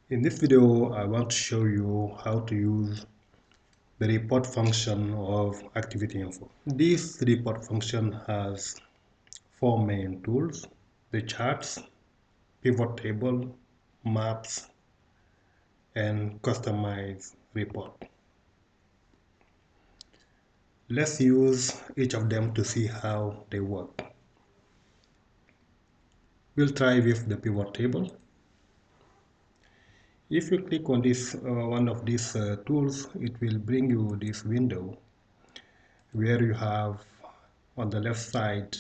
In this video, I want to show you how to use the report function of ActivityInfo. This report function has four main tools: the charts, pivot table, maps, and customize report. Let's use each of them to see how they work. We'll try with the pivot table. If you click on this one of these tools, it will bring you this window where you have on the left side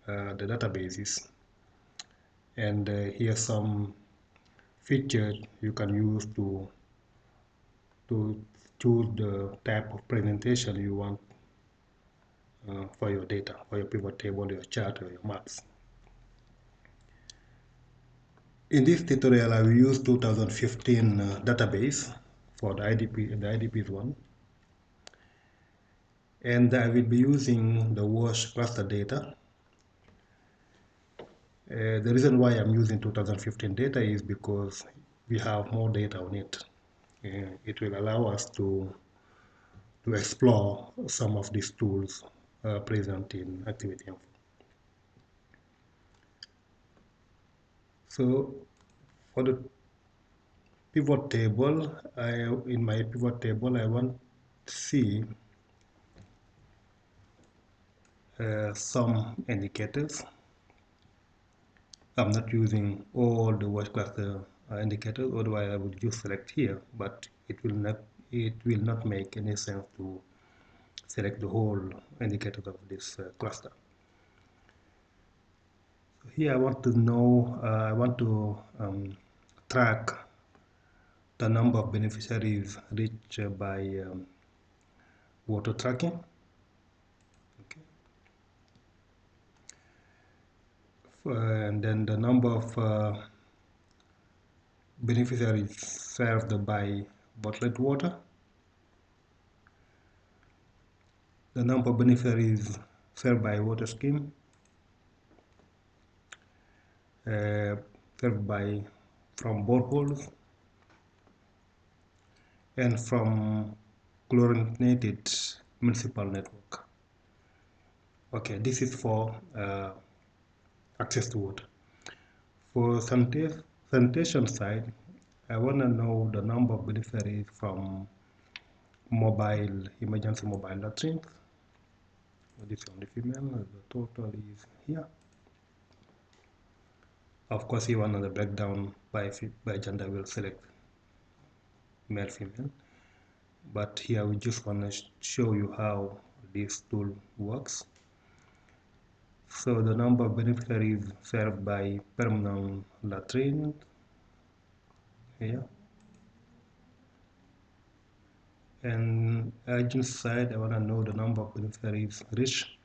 the databases, and here's some features you can use to choose the type of presentation you want for your data, for your pivot table, your chart, or your maps. In this tutorial, I will use 2015 database for the IDPs one, and I will be using the WASH cluster data. The reason why I'm using 2015 data is because we have more data on it. It will allow us to explore some of these tools present in ActivityInfo. So for the pivot table, in my pivot table, I want to see some indicators. I'm not using all the watch cluster indicators, otherwise I would just select here, but it will not make any sense to select the whole indicator of this cluster. So here I want to know, I want to track the number of beneficiaries reached by water tracking. Okay. And then the number of beneficiaries served by bottled water, the number of beneficiaries served by water scheme, served by from boreholes, and from chlorinated municipal network. Okay, this is for access to water. For sanitation side, I want to know the number of beneficiaries from emergency mobile latrines. This is only female, the total is here. Of course, you want the breakdown by gender, will select male, female. But here we just want to show you how this tool works. So the number of beneficiaries served by permanent latrine here. And hygiene side, I want to know the number of beneficiaries reached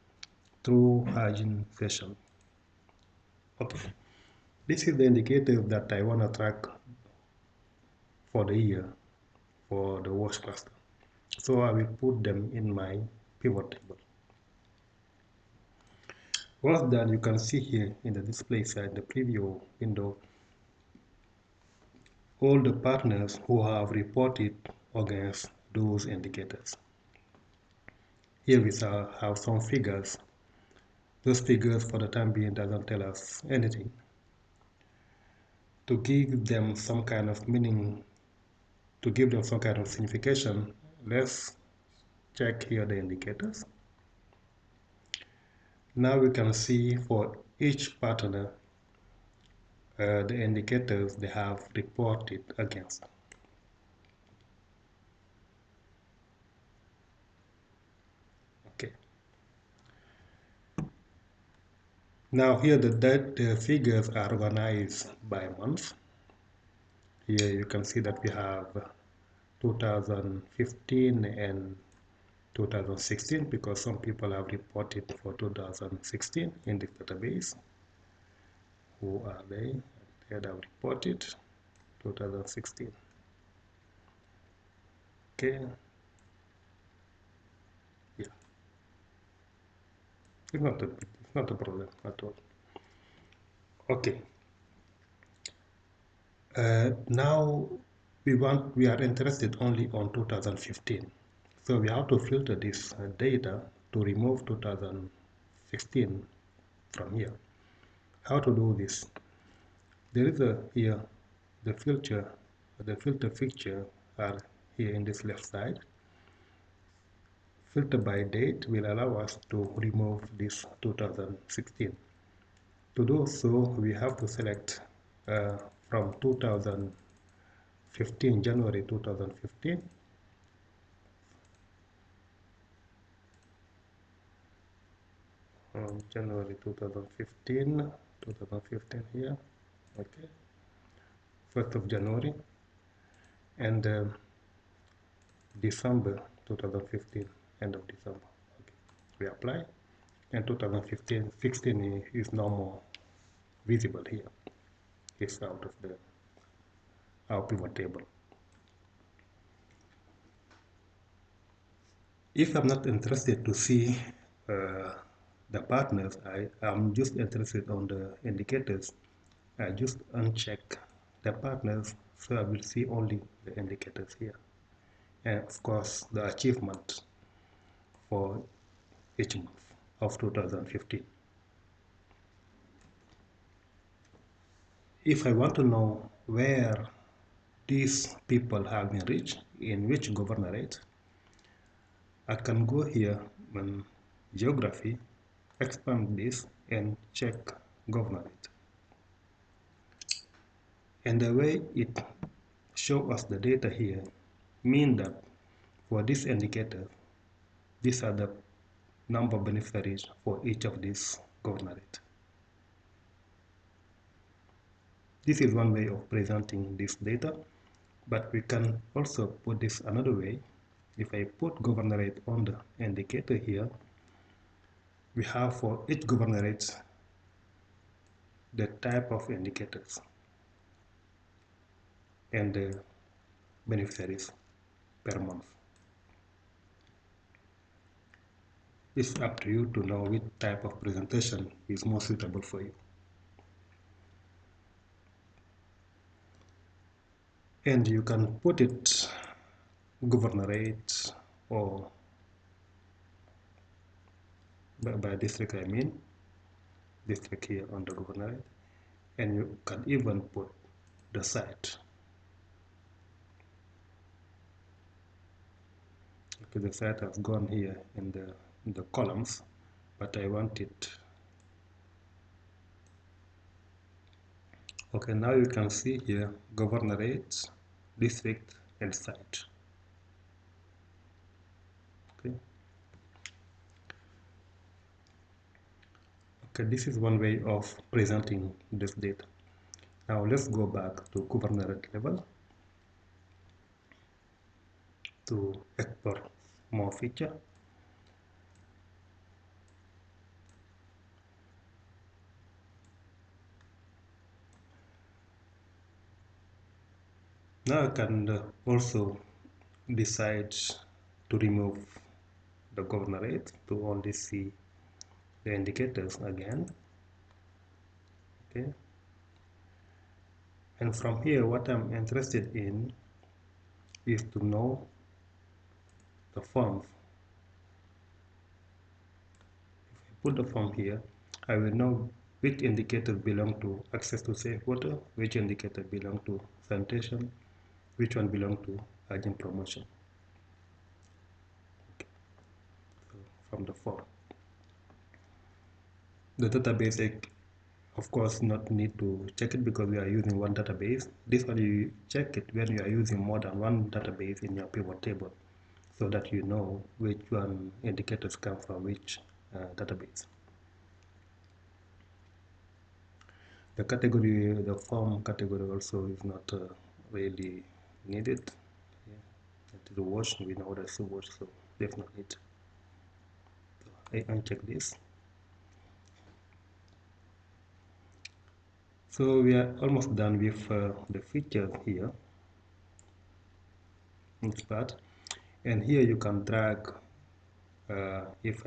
through hygiene session. Okay, this is the indicator that I want to track for the year for the WASH cluster. So I will put them in my pivot table. Once done, you can see here in the display side, the preview window, all the partners who have reported against those indicators. Here we have some figures. Those figures for the time being doesn't tell us anything. To give them some kind of meaning, to give them some kind of signification, let's check here the indicators. Now we can see for each partner the indicators they have reported against. Okay. Now here the figures are organized by month. Here you can see that we have 2015 and 2016 because some people have reported for 2016 in this database. Who are they? They have reported 2016. Okay. Yeah. It's not a problem at all. Okay. Now we are interested only on 2015. So we have to filter this data to remove 2016 from here. How to do this? There is a here the filter feature are here in this left side. Filter by date will allow us to remove this 2016. To do so, we have to select from 2015, January 2015, January 2015 here, okay, 1st of January, and December 2015, end of December. Okay. We apply, and 2015, 16 is no more visible here. It's out of our pivot table. If I'm not interested to see the partners, I'm just interested on the indicators. I just uncheck the partners, so I will see only the indicators here. And of course, the achievement for each month of 2015. If I want to know where these people have been reached, in which governorate, I can go here on geography, expand this, and check governorate. And the way it shows us the data here mean that for this indicator, these are the number of beneficiaries for each of these governorate. This is one way of presenting this data, but we can also put this another way. If I put governorate on the indicator here, we have for each governorate the type of indicators and the beneficiaries per month. It's up to you to know which type of presentation is more suitable for you. And you can put it governorate or by district, I mean district here on the governorate, and you can even put the site. Okay, the site has gone here in the columns, but I want it. Okay, now you can see here governorate, district, and site. Okay. Okay, this is one way of presenting this data. Now let's go back to governorate level to explore more feature. Now I can also decide to remove the governorate to only see the indicators again. Okay. And from here, what I'm interested in is to know the forms. If I put the form here, I will know which indicators belong to access to safe water, which indicator belong to sanitation, which one belong to urgent promotion. Okay. So from the form. The database, of course, not need to check it because we are using one database. This one you check it when you are using more than one database in your pivot table, so that you know which one indicators come from which database. The category, the form category also is not really needed. Yeah. It is a wash, we know that's a wash, so there's no need. So I uncheck this. So we are almost done with the features here in this part, and here you can drag. If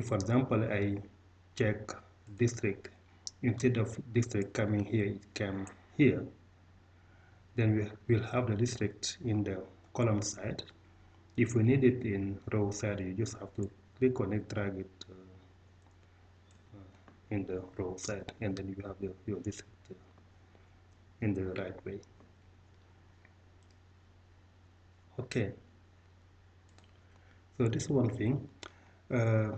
for example I check district, instead of district coming here, it came here, Then we will have the district in the column side. If we need it in row side, you just have to click on it, drag it in the row side, and then you have your district in the right way. Okay, so this is one thing. Uh,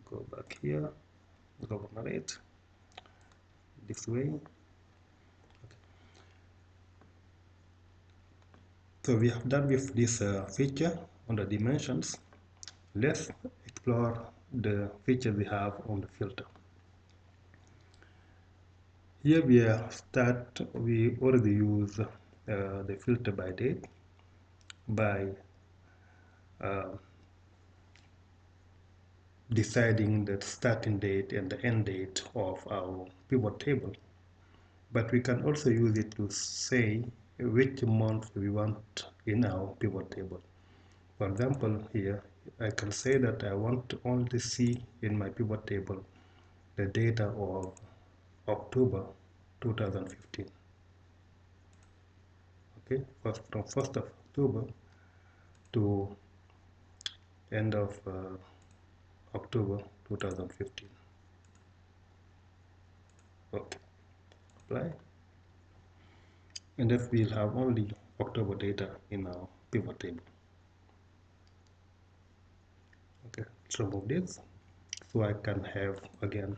go back here, governorate this way. So we have done with this feature on the dimensions. Let's explore the features we have on the filter. Here we already use the filter by date by uh, deciding the starting date and the end date of our pivot table. But we can also use it to say which month we want in our pivot table. For example, here I can say that I want to only see in my pivot table the data of October 2015. Okay, from 1st of October to end of October 2015. Okay, apply. And if we'll have only October data in our pivot table. Okay, let's remove this so I can have again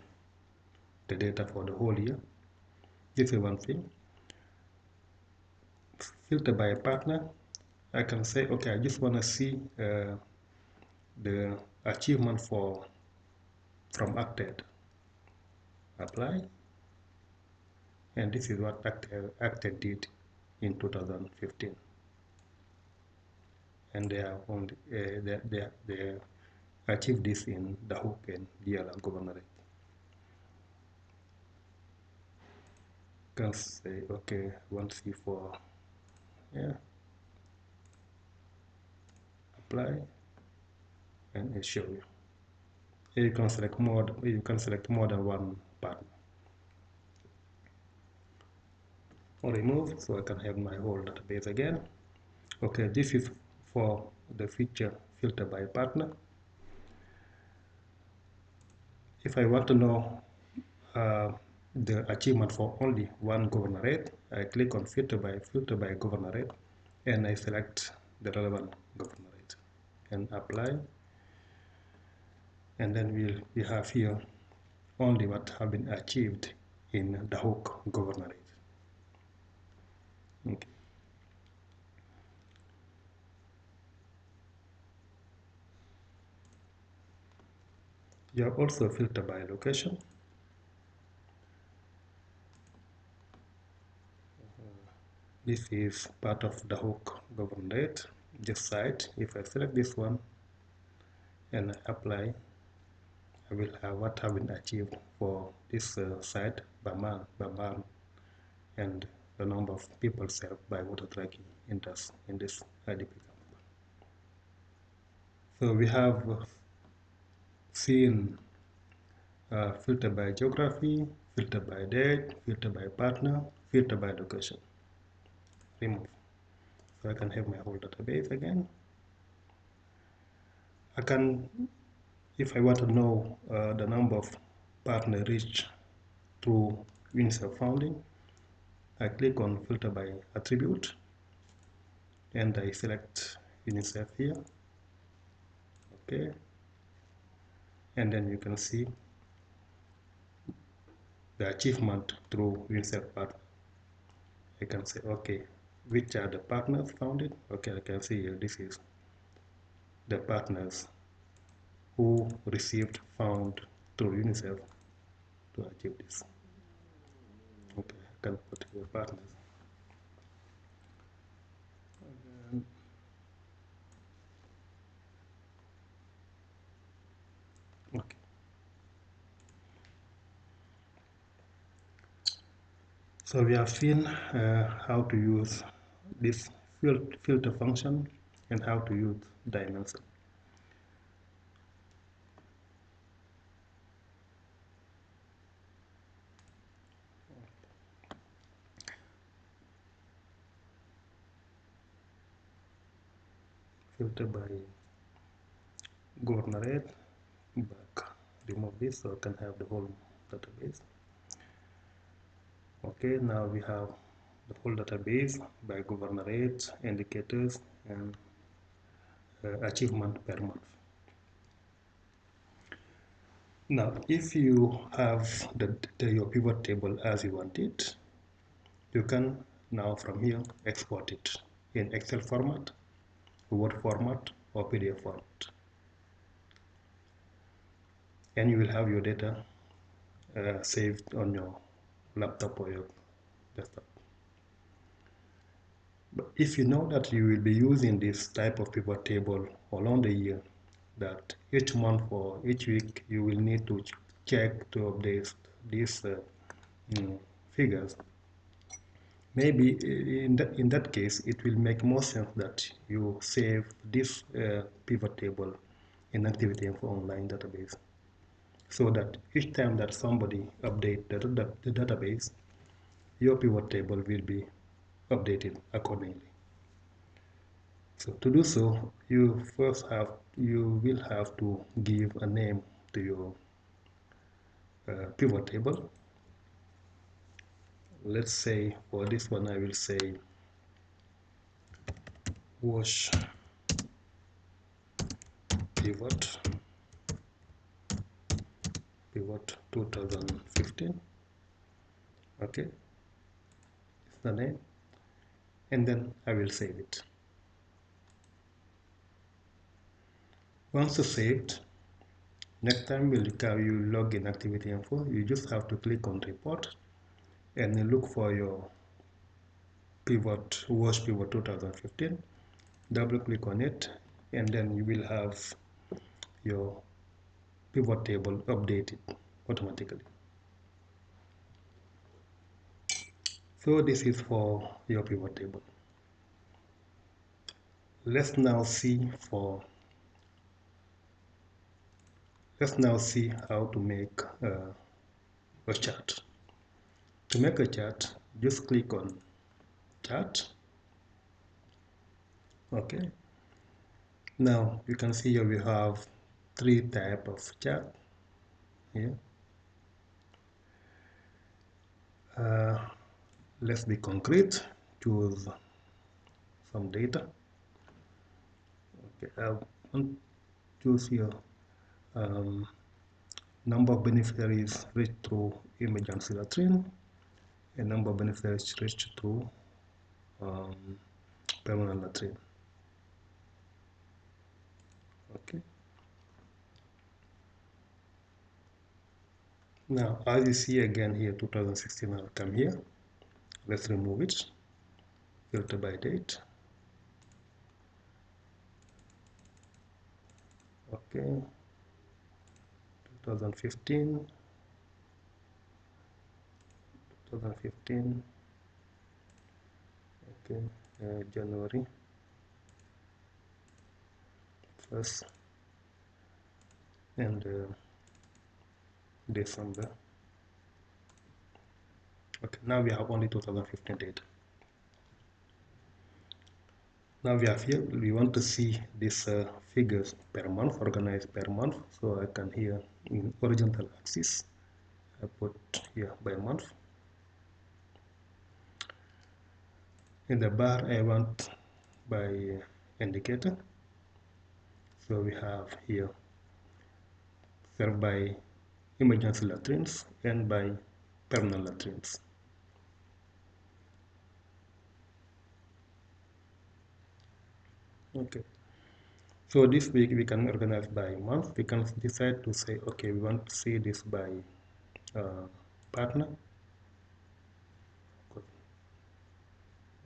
the data for the whole year. This is one thing. Filter by a partner. I can say, okay, I just want to see the achievement from Acted. Apply. And this is what Acted did in 2015. And they are only they achieved this in the Hook and DLR governorate. Can say, okay, 1C4, yeah, apply, and it show you. Here you can select more. You can select more than one partner. Or remove, so I can have my whole database again. Okay, this is for the feature filter by partner. If I want to know the achievement for only one governorate, I click on filter by governorate, and I select the relevant governorate and apply. And then we have here only what have been achieved in the Hook governorate. Okay. You have also filter by location. This is part of the Hook governorate, this site. If I select this one and apply, I will have what have been achieved for this site by month, and the number of people served by water tracking in this IDP camp. So we have seen filter by geography, filter by date, filter by partner, filter by location. Remove. So I can have my whole database again. I can, if I want to know the number of partner reached through UNICEF funding, I click on filter by attribute and I select UNICEF here. Okay, and then you can see the achievement through UNICEF partner. I can say, okay, which are the partners founded? Okay, I can see here, this is the partners who received fund through UNICEF to achieve this. Okay, I can put here partners. Okay. So we have seen how to use this filter function and how to use dimension. filter by governorate, back, remove this so I can have the whole database. Okay, now we have the whole database by governorate, indicators, and achievement per month. Now, if you have your pivot table as you want it, you can now from here export it in Excel format, Word format, or PDF format. And you will have your data saved on your laptop or your desktop. But if you know that you will be using this type of pivot table along the year, that each month or each week you will need to check to update these figures, maybe in that case it will make more sense that you save this pivot table in ActivityInfo online database, so that each time that somebody updates the database, your pivot table will be updated accordingly. So to do so, you will have to give a name to your pivot table. Let's say for this one I will say wash pivot 2015. Okay, it's the name, and then I will save it. Once saved, next time you log in ActivityInfo, you just have to click on report and look for your wash pivot 2015. Double click on it, and then you will have your pivot table updated automatically. So this is for your pivot table. Let's now see how to make a chart. To make a chart, just click on chart. Okay. Now you can see here we have three types of chart here. Let's be concrete. Choose some data. Okay, I want choose here number of beneficiaries reached through emergency latrine, and number of beneficiaries reached through permanent latrine. Okay. Now, as you see again here, 2016 will come here. Let's remove it. Filter by date. Okay. 2015. 2015. Okay. January 1st and December. Okay. Now we have only 2015 data. Now we have here, we want to see these figures per month, organized per month. So I can here in horizontal axis, I put here by month. In the bar, I want by indicator. So we have here served by emergency latrines and by permanent latrines. Okay. So this week we can organize by month. We can decide to say, okay, we want to see this by partner.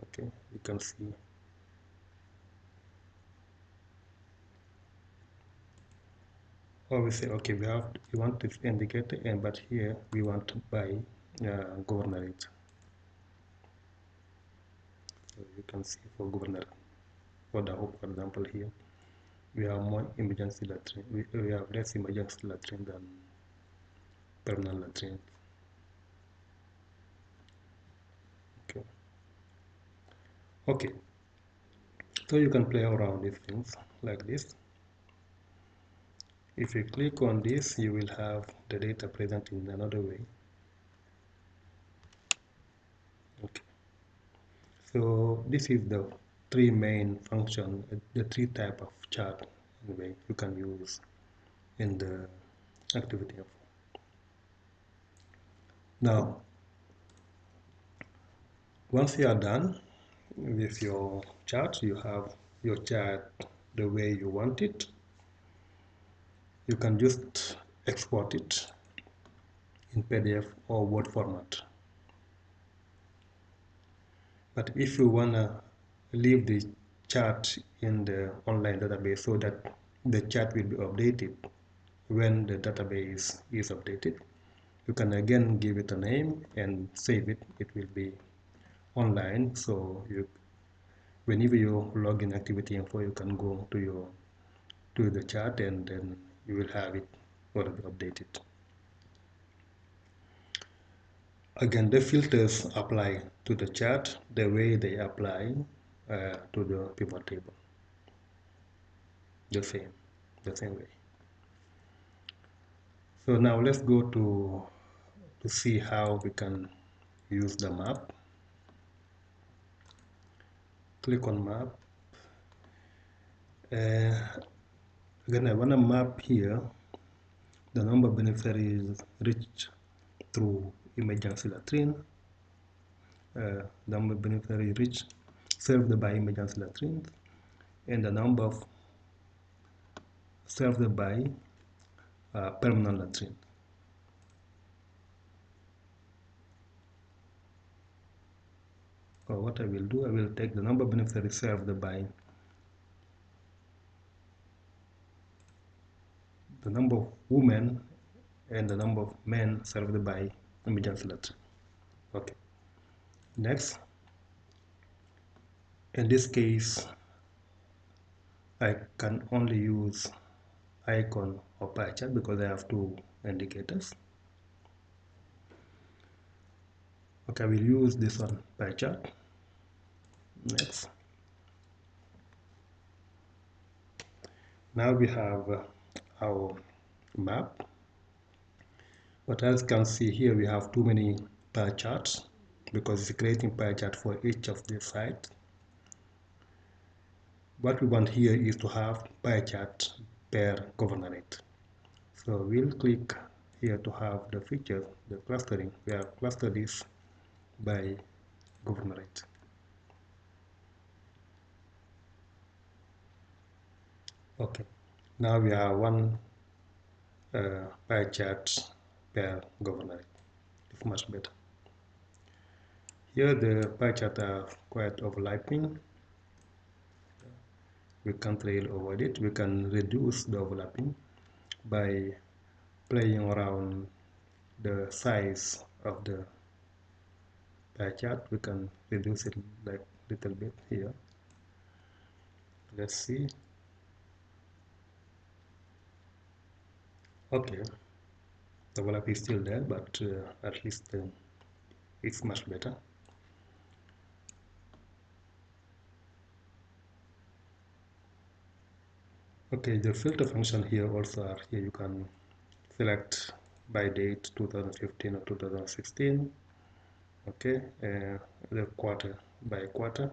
Okay, you can see. Or we say, okay, we want this indicator, and but here we want to buy governorate. So you can see for governor, for the hope, for example, here we have more emergency latrine. We have less emergency latrine than permanent latrine. Okay. Okay. So you can play around with things like this. If you click on this, you will have the data present in another way. Okay. So this is the three main function, the three type of chart anyway you can use in the ActivityInfo. Now, once you are done with your chart, you have your chart the way you want it. You can just export it in PDF or Word format. But if you wanna leave the chart in the online database so that the chart will be updated when the database is updated, you can again give it a name and save it. It will be online, so whenever you log in ActivityInfo, you can go to the chart and then you will have it already updated. Again, the filters apply to the chart the way they apply to the pivot table. The same way. So now let's go to see how we can use the map. Click on map. Again, I want to map here the number of beneficiaries reached through emergency latrine, the number of beneficiaries reached served by emergency latrines, and the number of served by permanent latrine. So what I will do, I will take the number of beneficiaries served by the number of women and the number of men served by emergency latrine. Okay. Next, in this case, I can only use icon or pie chart because I have two indicators. Okay, I will use this one, pie chart. Next. Now we have our map. But as you can see here, we have too many pie charts because it's creating pie chart for each of the sites. What we want here is to have pie chart per governorate. So we'll click here to have the feature, the clustering. We have clustered this by governorate. Okay, now we have one pie chart per governorate. It's much better. Here the pie charts are quite overlapping. We can't really avoid it. We can reduce the overlapping by playing around the size of the pie chart. We can reduce it like a little bit here. Let's see. Okay, the overlap is still there, but at least it's much better. Okay, the filter function here also are here. You can select by date 2015 or 2016. Okay, the quarter by quarter.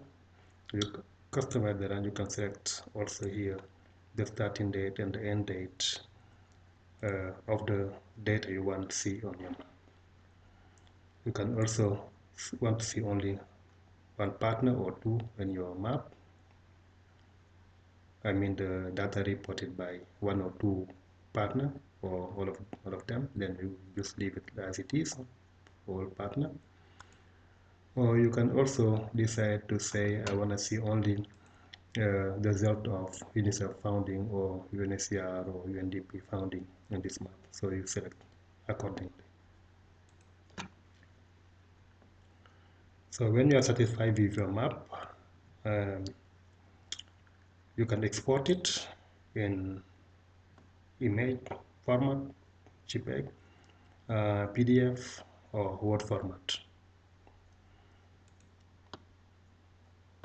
You customize that, and you can select also here the starting date and the end date of the data you want to see on your map. You can also want to see only one partner or two in your map. I mean the data reported by one or two partner or all of them, then you just leave it as it is, all partner. Or you can also decide to say I want to see only the result of UNICEF founding or UNHCR or UNDP founding in this map. So you select accordingly. So when you are satisfied with your map, you can export it in image format, JPEG, PDF, or Word format.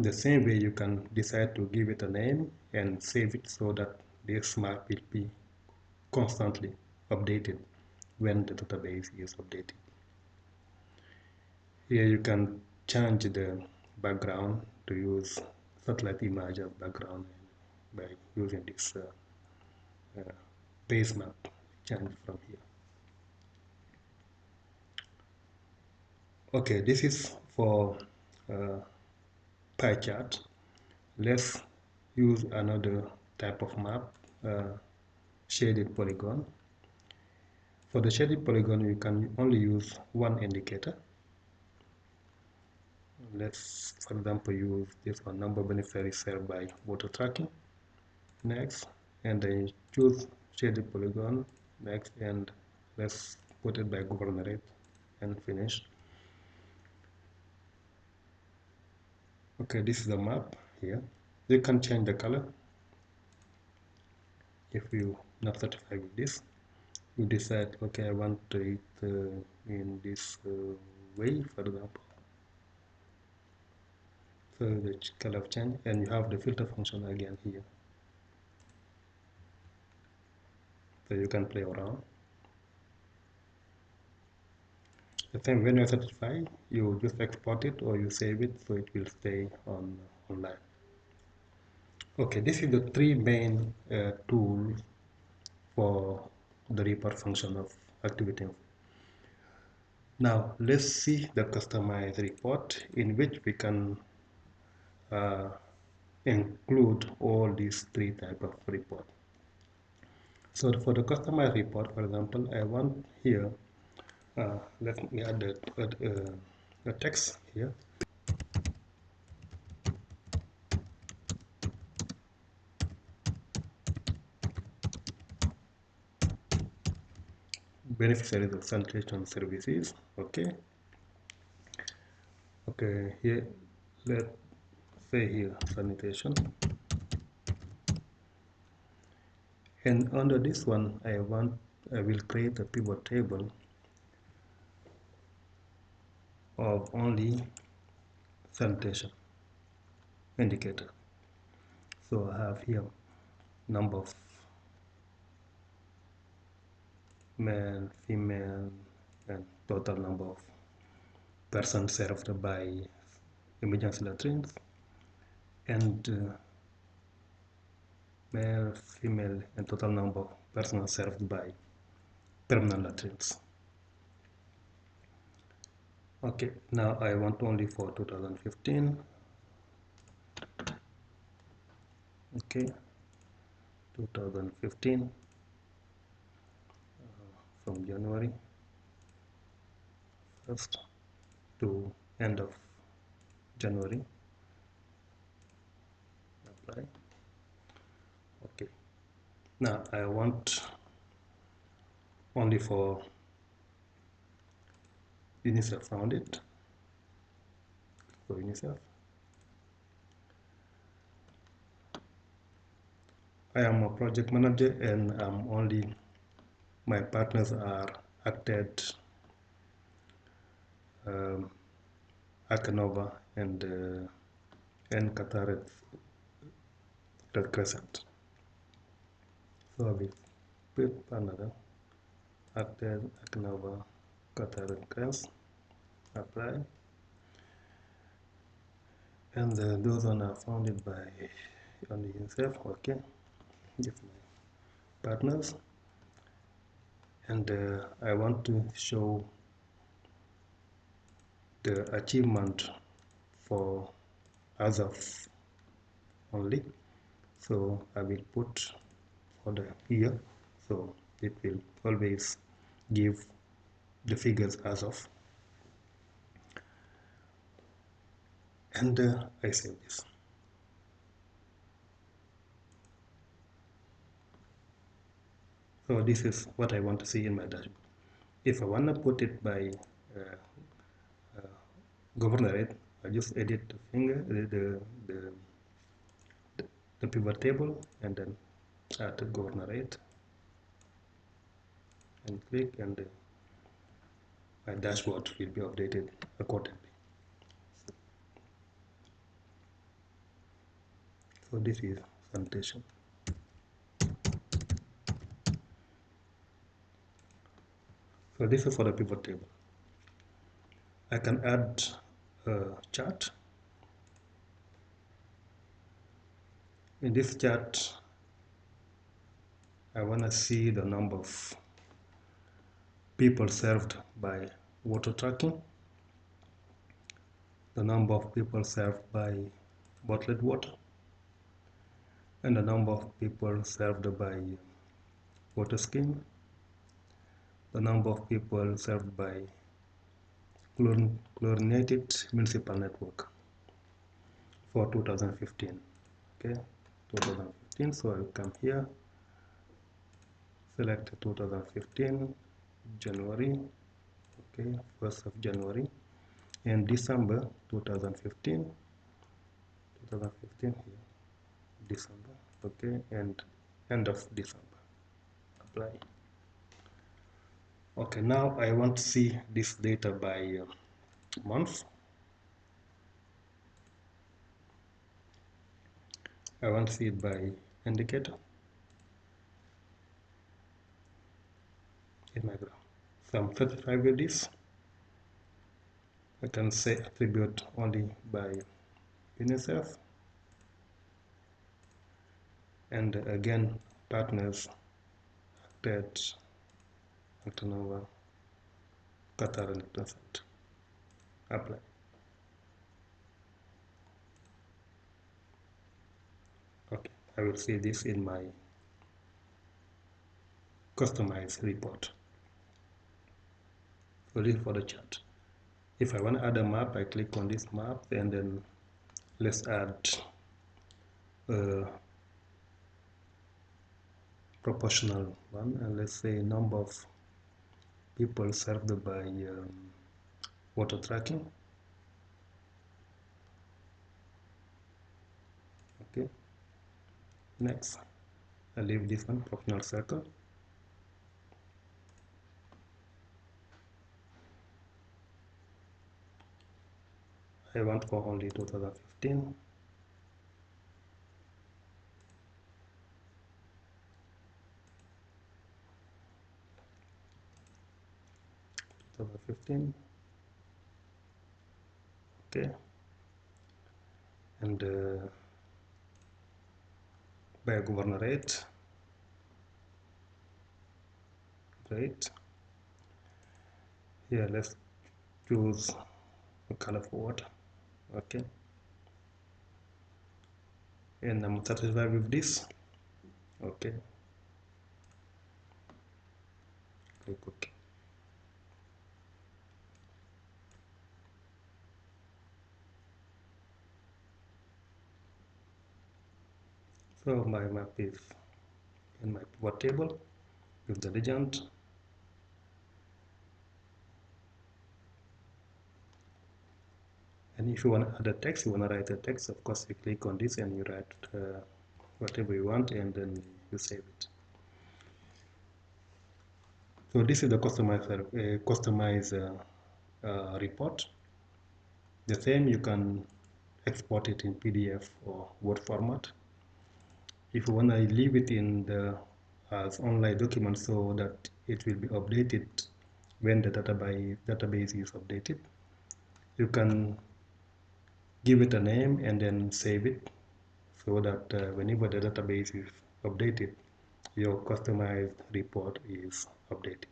The same way you can decide to give it a name and save it so that this map will be constantly updated when the database is updated. Here you can change the background to use satellite image as background by using this base map. Change from here. Okay, this is for pie chart. Let's use another type of map, shaded polygon. For the shaded polygon, you can only use one indicator. Let's, for example, use this one, number of beneficiaries served by water tracking. Next, and then choose shaded polygon. Next, and let's put it by governorate and finish. Okay, this is the map here. You can change the color if you not satisfied with this. You decide, okay, I want it in this way, for example. So the color change, and you have the filter function again here. So you can play around. The same, when you're satisfied, you just export it or you save it so it will stay online. Okay, this is the three main tools for the report function of ActivityInfo. Now let's see the customized report in which we can include all these three types of report. So for the customized report, for example, I want here, let me add the text here. Beneficiaries of sanitation services. Okay, here let's say here sanitation, and under this one I will create a pivot table of only sanitation indicator. So I have here number of male, female, and total number of persons served by emergency latrines, and male, female, and total number of persons served by permanent latrines. Okay, now I want only for 2015. Okay, 2015 from January 1st to end of January. Apply. Okay, now I want only for UNICEF founded. For UNICEF, I am a project manager and my partners are Acted, Akanova, and Qatar Red Crescent. So I will put another Acted, Akanova, Qatar Red Crescent, apply, and those one are founded by only himself. Okay, give my partners, and I want to show the achievement for as of only, so I will put for the year, so it will always give the figures as of, and I save this. So this is what I want to see in my dashboard. If I want to put it by governorate, I just edit the finger, the pivot table, and then add the governorate and click, and my dashboard will be updated accordingly. So this is sanitation. So this is for the pivot table. I can add a chart. In this chart, I want to see the number of people served by water tracking, the number of people served by bottled water, and the number of people served by water scheme, the number of people served by chlorinated municipal network for 2015. Okay, 2015. So I will come here, select 2015, January. Okay, 1st of January, and December 2015. 2015 here, December. Okay, and end of December. Apply. Okay, now I want to see this data by month. I want to see it by indicator in my graph. So I'm satisfied with this. I can say attribute only by UNICEF, and again partners that Actonova, Qatar, and Consent. Apply. Okay, I will see this in my customized report. So this is for the chart. If I want to add a map, I click on this map, and then let's add a proportional one, and let's say number of people served by water tracking. Okay, next I leave this one, proportional circle. I want for only 2015. 2015. Okay, and by governorate, great. Here let's choose a color for water. Okay, and I'm satisfied with this. Okay, click OK. So my map is in my pivot table with the legend. And if you want to add a text, you want to write a text, of course you click on this and you write whatever you want, and then you save it. So this is the customized report. The same, you can export it in PDF or Word format. If you want to leave it in the as online document so that it will be updated when the database is updated, you can give it a name and then save it so that whenever the database is updated, your customized report is updated.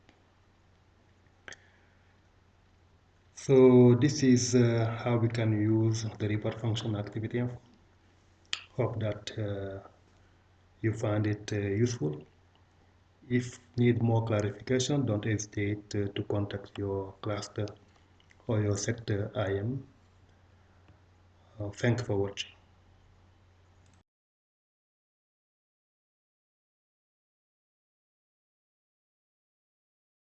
So this is how we can use the report function ActivityInfo. Hope that you find it useful. If need more clarification, don't hesitate to contact your cluster or your sector IM. Thank you for watching.